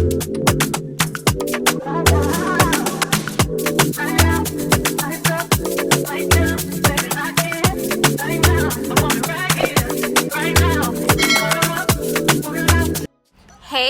Hey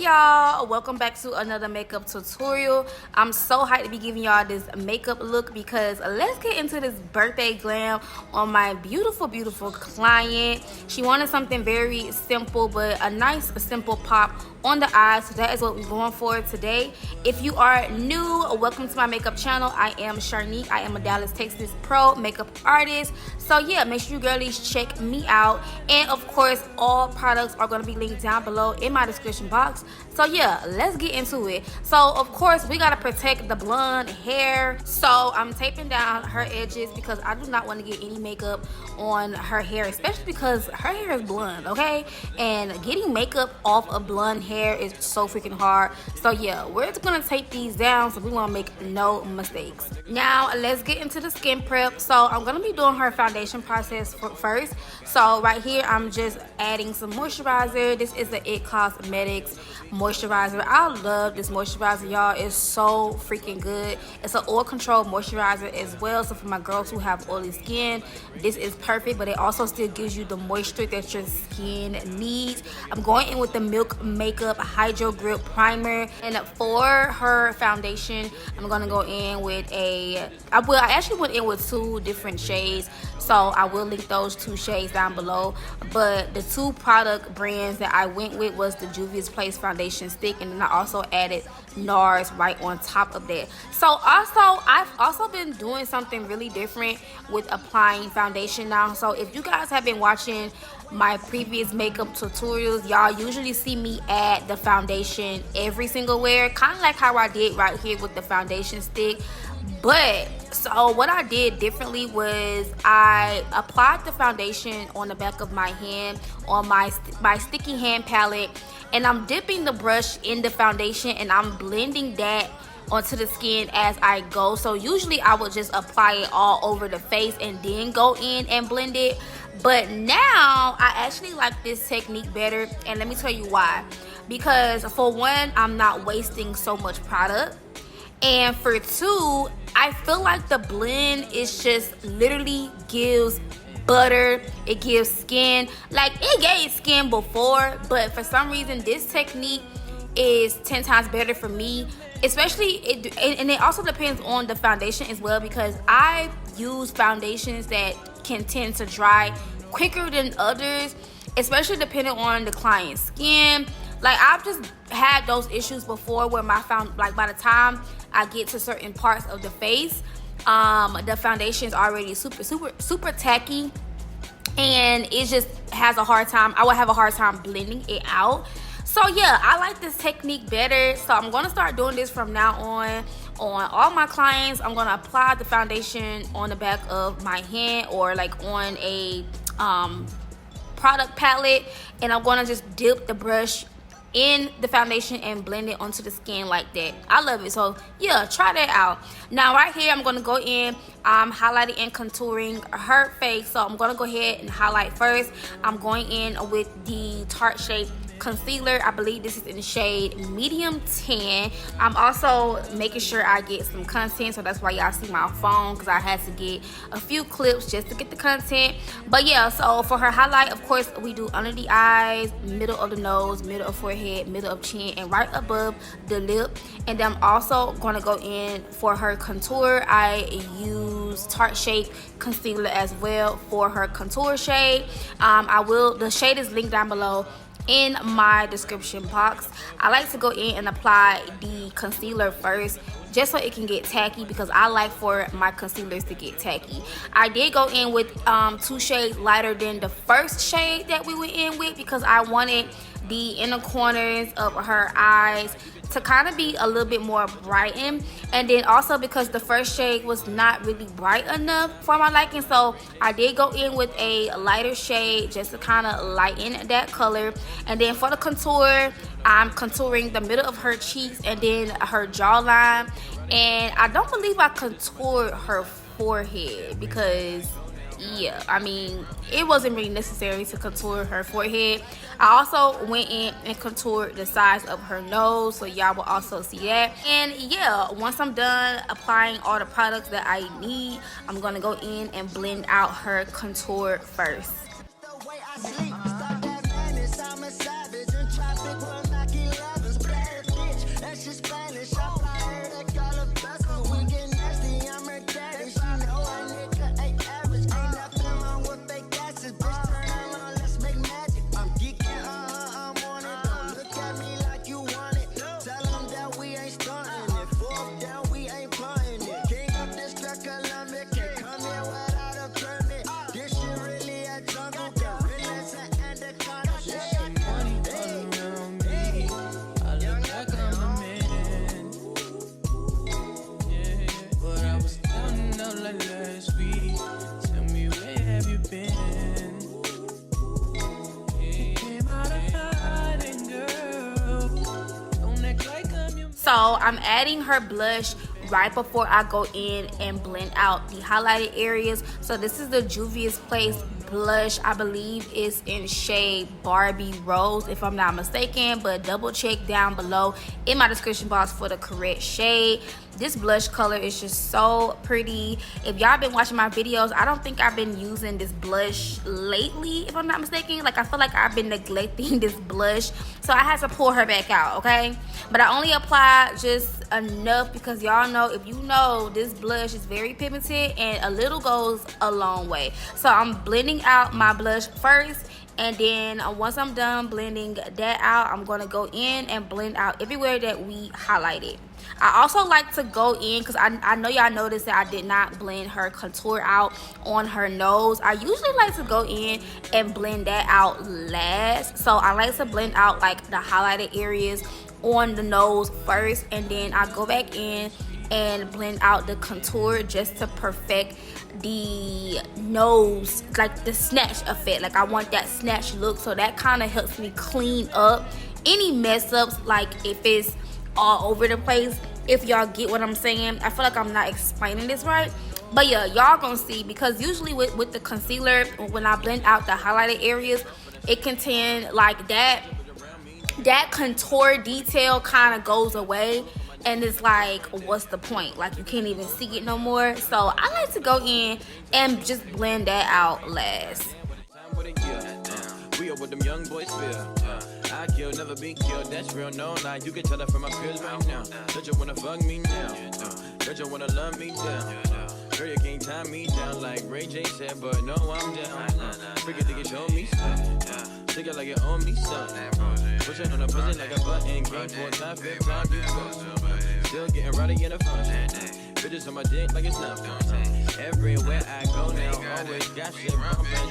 y'all, welcome back to another makeup tutorial. I'm so hyped to be giving y'all this makeup look because let's get into this birthday glam on my beautiful client. She wanted something very simple but a nice simple pop on the eyes, so that is what we're going for today. If you are new, welcome to my makeup channel. I am CharniqG. I am a Dallas, Texas pro makeup artist. So yeah, make sure you girlies check me out, and of course all products are going to be linked down below in my description box. So yeah, let's get into it. So of course we got to protect the blonde hair, so I'm taping down her edges because I do not want to get any makeup on her hair, especially because her hair is blonde, okay? And getting makeup off of blonde hair is so freaking hard. So yeah, we're just gonna tape these down so we won't make no mistakes. Now let's get into the skin prep. So I'm gonna be doing her foundation process first. So right here I'm just adding some moisturizer. This is the It Cosmetics moisturizer. I love this moisturizer, y'all. It's so freaking good. It's an oil control moisturizer as well, so for my girls who have oily skin, this is perfect, but it also still gives you the moisture that your skin needs. I'm going in with the Milk Makeup Hydro Grip Primer, and for her foundation I'm gonna go in with I actually went in with two different shades, so I will link those two shades down below. But the two product brands that I went with was the Juvia's Place foundation stick, and then I also added NARS right on top of that. So I've also been doing something really different with applying foundation now. So if you guys have been watching my previous makeup tutorials, y'all usually see me add the foundation every single wear, kind of like how I did right here with the foundation stick. But so what I did differently was I applied the foundation on the back of my hand on my sticky hand palette, and I'm dipping the brush in the foundation and I'm blending that onto the skin as I go. So usually I would just apply it all over the face and then go in and blend it, but now I actually like this technique better, and let me tell you why. Because for one, I'm not wasting so much product, and for two, I feel like the blend is just literally gives butter. It gives skin, like it gave skin before, but for some reason this technique is 10 times better for me. Especially and it also depends on the foundation as well, because I use foundations that can tend to dry quicker than others, especially depending on the client's skin. Like I've just had those issues before where by the time I get to certain parts of the face, the foundation is already super tacky, and it just has a hard time. I would have a hard time blending it out. So yeah, I like this technique better, so I'm going to start doing this from now on all my clients. I'm going to apply the foundation on the back of my hand or like on a product palette, and I'm going to just dip the brush in the foundation and blend it onto the skin like that. I love it. So yeah, try that out. Now right here I'm going to go in highlighting and contouring her face. So I'm going to go ahead and highlight first. I'm going in with the Tarte Shape concealer. I believe this is in the shade medium tan. I'm also making sure I get some content, so that's why y'all see my phone, because I had to get a few clips just to get the content. But yeah, so for her highlight, of course we do under the eyes, middle of the nose, middle of forehead, middle of chin, and right above the lip. And then I'm also going to go in for her contour. I use Tarte Shape concealer as well for her contour shade. The shade is linked down below in my description box. I like to go in and apply the concealer first, just so it can get tacky, because I like for my concealers to get tacky. I did go in with 2 shades lighter than the first shade that we went in with, because I wanted the inner corners of her eyes to kind of be a little bit more brightened, and then also because the first shade was not really bright enough for my liking, so I did go in with a lighter shade just to kind of lighten that color. And then for the contour, I'm contouring the middle of her cheeks and then her jawline, and I don't believe I contoured her forehead because yeah, I mean, it wasn't really necessary to contour her forehead. I also went in and contoured the sides of her nose, so y'all will also see that. And yeah, once I'm done applying all the products that I need, I'm gonna go in and blend out her contour first. So I'm adding her blush right before I go in and blend out the highlighted areas. So this is the Juvia's Place blush. I believe it's in shade Barbie Rose, if I'm not mistaken, but double check down below in my description box for the correct shade. This blush color is just so pretty. If y'all been watching my videos, I don't think I've been using this blush lately, if I'm not mistaken. Like, I feel like I've been neglecting this blush, so I had to pull her back out, okay? But I only applied just enough because y'all know, if you know, this blush is very pigmented and a little goes a long way. So I'm blending out my blush first, and then once I'm done blending that out, I'm gonna go in and blend out everywhere that we highlighted. I also like to go in, because I know y'all noticed that I did not blend her contour out on her nose. I usually like to go in and blend that out last. So I like to blend out like the highlighted areas on the nose first, and then I go back in and blend out the contour just to perfect the nose, like the snatch effect. Like, I want that snatch look, so that kind of helps me clean up any mess ups, like if it's all over the place, if y'all get what I'm saying. I feel like I'm not explaining this right, but yeah, y'all gonna see, because usually with the concealer, when I blend out the highlighted areas, it can tend like that contour detail kind of goes away, and it's like, what's the point? Like, you can't even see it no more. So I like to go in and just blend that out last. We are what them young boys feel. I kill, never be killed. That's real, no lie. You can tell that from my peers right now. Don't you wanna fuck me now? Don't you wanna love me down? Girl, you can't tie me down like Ray J said, but no, I'm down. Forget to get show me stuff. Take it like you owe me something. Push it on a pussy like a button. Game for time, fifth time, you go. Still getting rowdy in the function. Bitches on my dick like it's nothing. Everywhere I go now, always got shit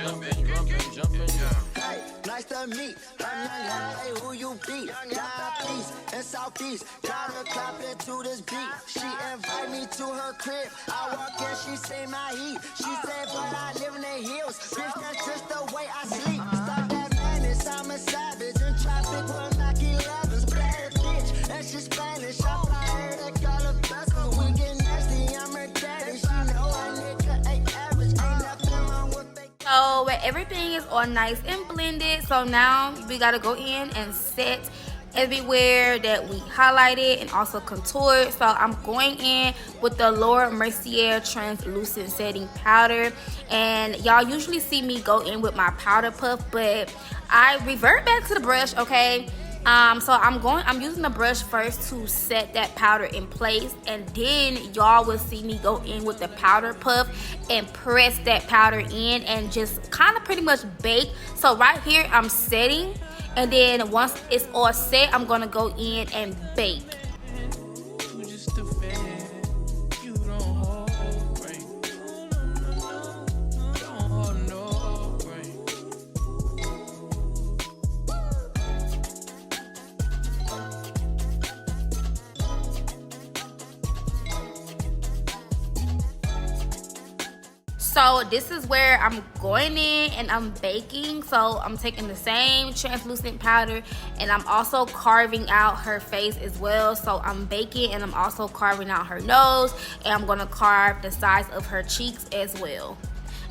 jumping. Hey, nice to meet. Hey, who you be? Northeast and Southeast. Got her clapping to this beat. She invite me to her crib. I walk in, she say my heat. She said, but I live in the hills. Bitch, that's just the way I sleep. Stop that madness, I'm a savage. In traffic with Mac 11s. Bad bitch, that's just Spanish. I heard that girl a best. We get nasty, I'm her daddy. She know a nigga ain't average. Ain't nothing wrong with they. So where everything is all nice and blended, so now we gotta go in and set everywhere that we highlighted and also contoured. So I'm going in with the Laura Mercier translucent setting powder, and y'all usually see me go in with my powder puff, but I revert back to the brush, okay? So I'm using the brush first to set that powder in place, and then y'all will see me go in with the powder puff and press that powder in and just kind of pretty much bake. So right here I'm setting, and then once it's all set, I'm gonna go in and bake. So this is where I'm going in and I'm baking. So I'm taking the same translucent powder and I'm also carving out her face as well. So I'm baking and I'm also carving out her nose, and I'm gonna carve the sides of her cheeks as well.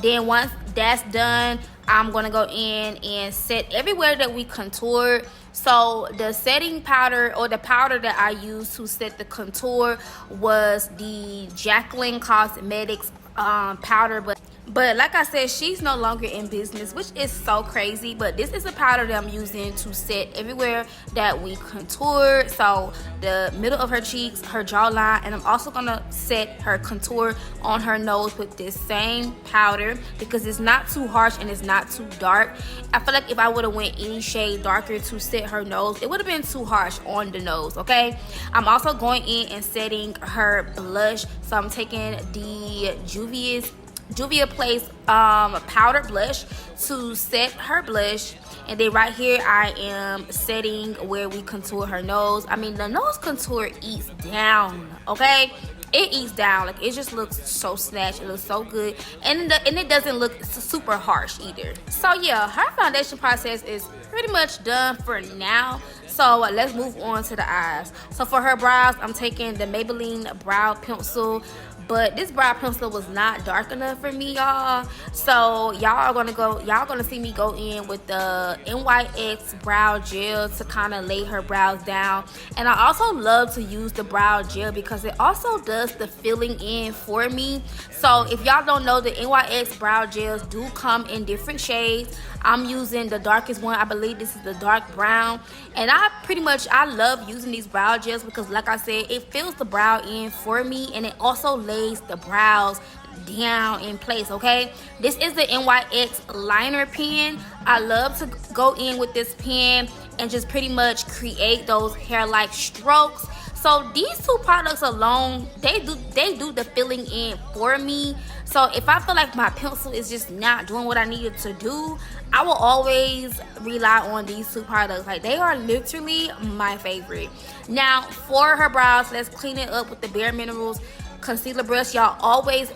Then once that's done, I'm gonna go in and set everywhere that we contoured. So the setting powder, or the powder that I used to set the contour, was the Jaclyn Cosmetics powder, but like I said, she's no longer in business, which is so crazy. But this is a powder that I'm using to set everywhere that we contour. So the middle of her cheeks, her jawline, and I'm also gonna set her contour on her nose with this same powder, because it's not too harsh and it's not too dark. I feel like if I would have went any shade darker to set her nose, it would have been too harsh on the nose. Okay, I'm also going in and setting her blush. So I'm taking the Juvia Place powder blush to set her blush, and then right here I am setting where we contour her nose. I mean, the nose contour eats down, okay? It eats down. Like, it just looks so snatched. It looks so good, and it doesn't look super harsh either. So yeah, her foundation process is pretty much done for now. So let's move on to the eyes. So for her brows, I'm taking the Maybelline brow pencil, but this brow pencil was not dark enough for me, y'all. So y'all gonna see me go in with the NYX brow gel to kind of lay her brows down. And I also love to use the brow gel because it also does the filling in for me. So if y'all don't know, the NYX brow gels do come in different shades. I'm using the darkest one. I believe this is the dark brown, and I love using these brow gels because, like I said, it fills the brow in for me, and it also lays the brows down in place. Okay, this is the NYX liner pen. I love to go in with this pen and just pretty much create those hair-like strokes. So these two products alone, they do the filling in for me. So if I feel like my pencil is just not doing what I needed to do, I will always rely on these two products. Like, they are literally my favorite. Now for her brows, let's clean it up with the Bare Minerals concealer brush. Y'all always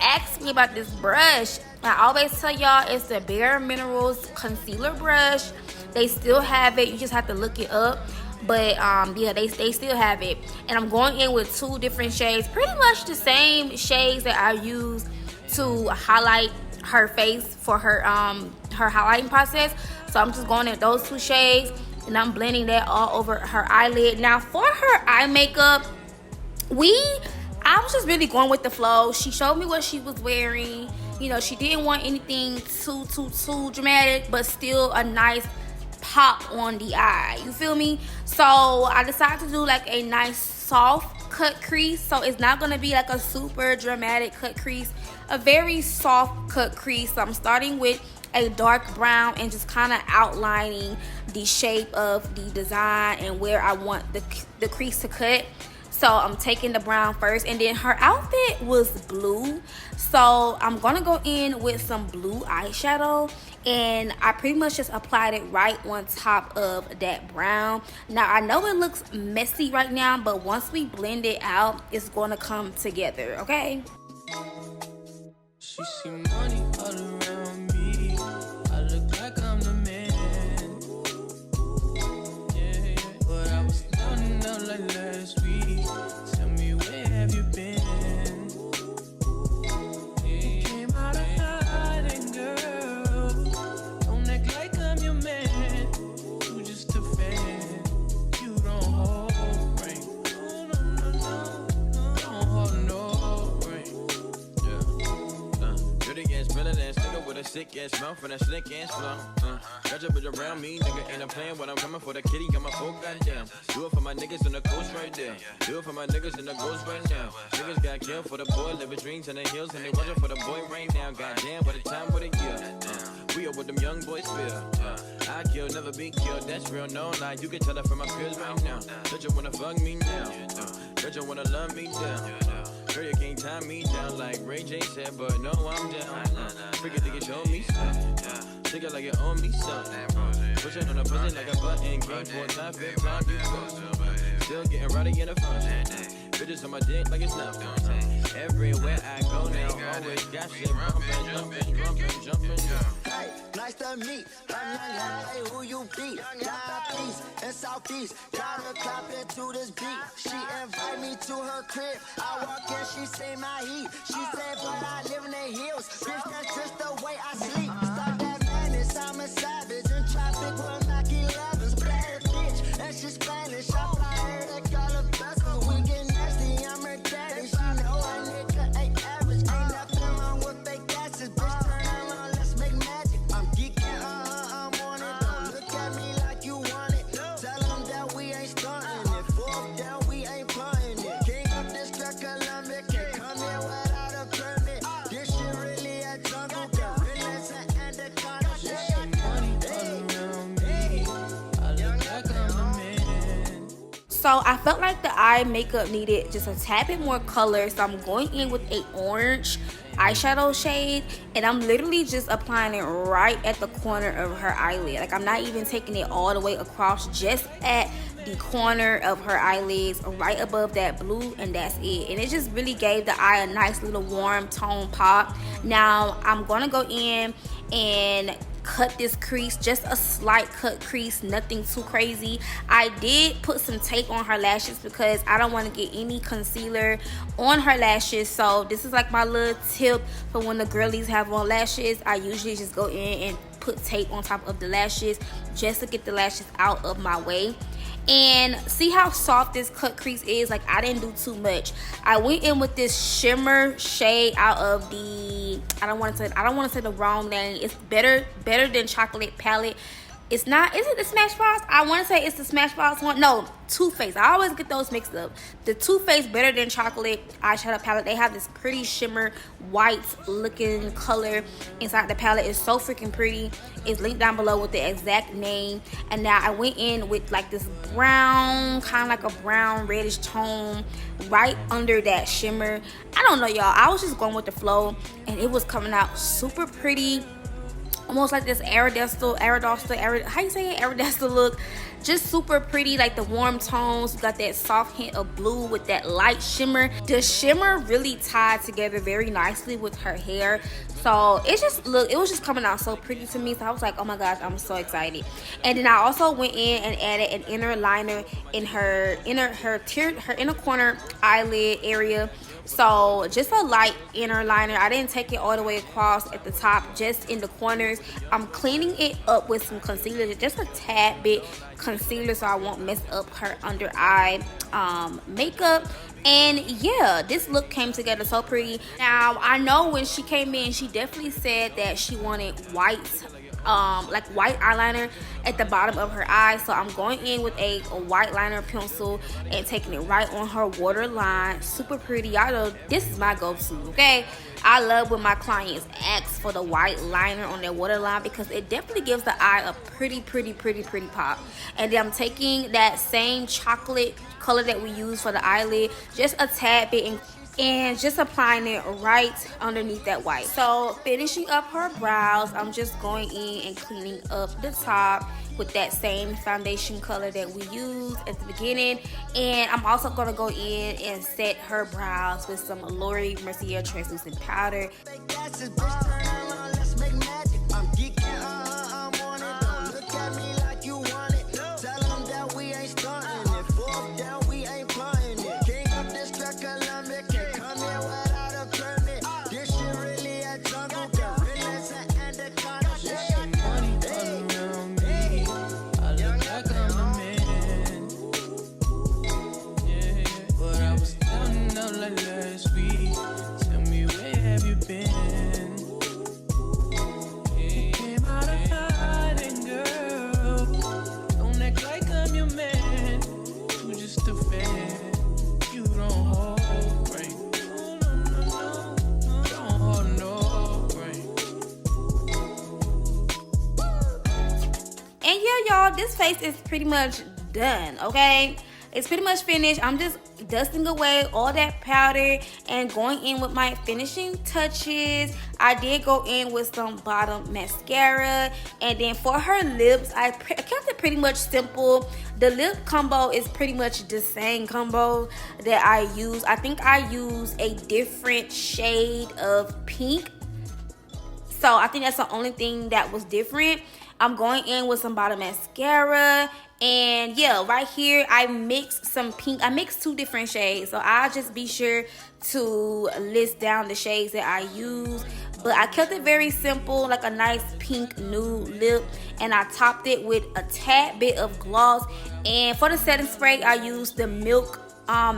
ask me about this brush. I always tell y'all it's the Bare Minerals concealer brush. They still have it. You just have to look it up. But yeah, they still have it. And I'm going in with two different shades, pretty much the same shades that I use to highlight her face for her highlighting process. So I'm just going in those two shades, and I'm blending that all over her eyelid. Now for her eye makeup, I was just really going with the flow. She showed me what she was wearing. You know, she didn't want anything too dramatic, but still a nice pop on the eye. You feel me? So I decided to do like a nice soft cut crease. So it's not going to be like a super dramatic cut crease, a very soft cut crease. So I'm starting with a dark brown and just kind of outlining the shape of the design and where I want the crease to cut. So I'm taking the brown first, and then her outfit was blue. So I'm gonna go in with some blue eyeshadow, and I pretty much just applied it right on top of that brown. Now I know it looks messy right now, but once we blend it out, it's gonna come together, okay? She see money all around me. I look like I'm the man. Yeah, but I was down and out like last week. Tell me, where have you been? You came out of hiding, girl. Don't act like I'm your man. You just a fan. You don't hold ring. No. Don't hold no ring. Yeah. Dirty ass, villain ass nigga with a sick ass mouth and a slick ass flow. Got your bitch around me, nigga, ain't a plan when I'm coming for the kitty, got my folk goddamn. Do it for my niggas in the coast right there. Do it for my niggas in the ghost right now. Niggas got killed for the boy, living dreams in the hills, and they watching for the boy right now. Goddamn, what a time, what a year. We are what them young boys feel. I kill, never be killed, that's real, no lie. You can tell that from my peers right now. Don't you wanna fuck me now? Don't you wanna love me down? Girl, you can't tie me down like Ray J said, but no, I'm down. Freaking think you show me stuff. Take it like you owe me something. Push it on a pussy like a button. Game for time, fifth time, you go. Still getting rowdy in the front. Bitches on my dick like it's nothing. Everywhere I go now, always got shit bumping, jumping. Nice to meet. Hey, who you be? Northeast and Southeast. Got her clapping to this beat. She invite me to her crib. I walk in, she say my heat. She said, but I live in the hills. Bitch, that's just the way I sleep. Stop that madness, I'm a savage. In traffic, we'll knock 11s. Bad bitch, and she's Spanish. I fly her to call her best. We get nasty, I'm her daddy. She know a nigga ain't average. Ain't nothing wrong with fake asses. Bitch, turn around, let's make magic. I'm geeking, I'm on it. Don't look at me like you want it. Tell them that we ain't stunting it. Fuck that we ain't plotting it. King of this track, Columbia. Can't come here without a permit. This shit really a jungle. Gorillas and anacondas. So I felt like the eye makeup needed just a tad bit more color, so I'm going in with a orange eyeshadow shade, and I'm literally just applying it right at the corner of her eyelid. Like, I'm not even taking it all the way across, just at the corner of her eyelids, right above that blue, and that's it. And it just really gave the eye a nice little warm tone pop. Now I'm gonna go in and cut this crease, just a slight cut crease, nothing too crazy. I did put some tape on her lashes because I don't want to get any concealer on her lashes. So this is like my little tip for when the girlies have on lashes. I usually just go in and put tape on top of the lashes just to get the lashes out of my way. And see how soft this cut crease is? Like, I didn't do too much. I went in with this shimmer shade out of the, I don't want to say the wrong name. It's better than chocolate palette. It's not, is it the Smashbox? I want to say it's the Smashbox one. No, Too Faced. I always get those mixed up. The Too Faced Better Than Chocolate eyeshadow palette. They have this pretty shimmer white looking color inside the palette. It's so freaking pretty. It's linked down below with the exact name. And now I went in with like this brown, kind of like a brown reddish tone right under that shimmer. I don't know, y'all. I was just going with the flow, and it was coming out super pretty. Almost like this iridescent look. Just super pretty, like the warm tones. You got that soft hint of blue with that light shimmer. The shimmer really tied together very nicely with her hair. So it was just coming out so pretty to me. So I was like, oh my gosh, I'm so excited. And then I also went in and added an inner liner in her inner corner eyelid area. So just a light inner liner. I didn't take it all the way across at the top, just in the corners. I'm cleaning it up with some concealer, just a tad bit concealer, so I won't mess up her under eye makeup. And yeah, this look came together so pretty. Now I know when she came in, she definitely said that she wanted white, like white eyeliner at the bottom of her eye. So I'm going in with a white liner pencil and taking it right on her waterline. Super pretty. Y'all know this is my go-to, okay? I love when my clients ask for the white liner on their waterline because it definitely gives the eye a pretty pop. And then I'm taking that same chocolate color that we use for the eyelid, just a tad bit, and just applying it right underneath that white. So finishing up her brows, I'm just going in and cleaning up the top with that same foundation color that we used at the beginning. And I'm also gonna go in and set her brows with some Laura Mercier translucent powder. Y'all, this face is pretty much done, okay? It's pretty much finished. I'm just dusting away all that powder and going in with my finishing touches. I did go in with some bottom mascara, and then for her lips, I kept it pretty much simple. The lip combo is pretty much the same combo that I use. I think I use a different shade of pink. So I think that's the only thing that was different. I'm going in with some bottom mascara. And yeah, right here I mixed some pink. I mixed 2 different shades. So I'll just be sure to list down the shades that I use. But I kept it very simple, like a nice pink nude lip. And I topped it with a tad bit of gloss. And for the setting spray, I used the Milk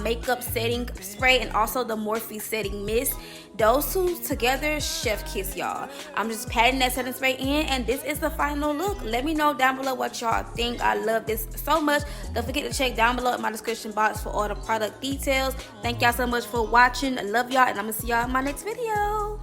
makeup setting spray and also the Morphe setting mist. Those 2 together, chef kiss, y'all. I'm just patting that setting spray in, and this is the final look. Let me know down below what y'all think. I love this so much. Don't forget to check down below in my description box for all the product details. Thank y'all so much for watching. I love y'all, and I'm gonna see y'all in my next video.